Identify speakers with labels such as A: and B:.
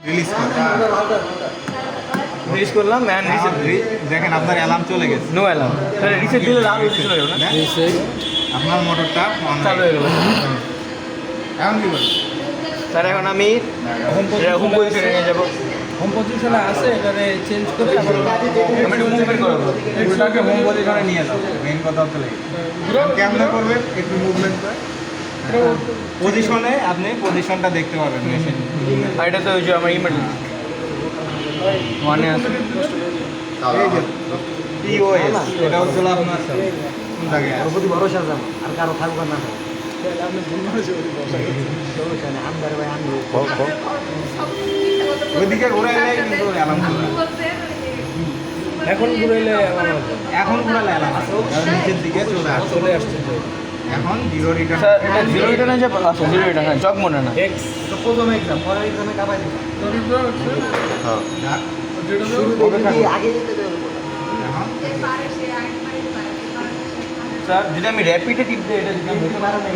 A: Release করে
B: release করলাম and reset
A: দেখেন আপনার অ্যালার্ম চলে গেছে।
B: নো অ্যালার্ম তাহলে রিসেট দিলে আরও বেশি চলে যাবে না
A: আপনার মোটরটা
B: চালু হয়ে গেল
A: এখন কি করবেন?
B: স্যার এখন আমি হোম পজিশনে নিয়ে যাবো
C: হোম পজিশনে আছে, এখানে চেঞ্জ করে আবার
B: আমি একটু মুভমেন্ট করবো
A: ওটাকে হোম পজিশনে নিয়ে যাও, মেইন কথা হচ্ছে কেমনে করবেন একটু মুভমেন্ট করে পজিশনে আপনি পজিশনটা দেখতে পাবেন মেশিন।
B: আর এটা তো ওই যে আমার ইমার্জেন্সি ওয়ানে আছে
A: এই যে POS এটা হচ্ছে আপনার কোন জায়গায় আছে?
D: প্রতি ভরসা যাবো আর কারো থাকবো না
A: ওইদিকে ঘুরাইলে কিন্তু অ্যালার্ম চলে।
C: এখন ঘুরাইলে আমার
A: এখন ঘুরালে অ্যালার্ম নিচের দিকে চলে আসে।
C: চলে আসছে
A: এখন জিরো রিটার্ন।
B: স্যার এটা জিরো রিটার্নে যে আছে জিরো রিটার্ন হ্যাঁ জগ মনে না
C: এক্স
D: তো প্রথম এক্সাম পরের এক্সামে কামাই দিবে আগে যেতে দেবে
A: এখন
B: স্যার যদি আমি র্যাপিডে টিপ দিই এটা যদি আমি
D: পারে না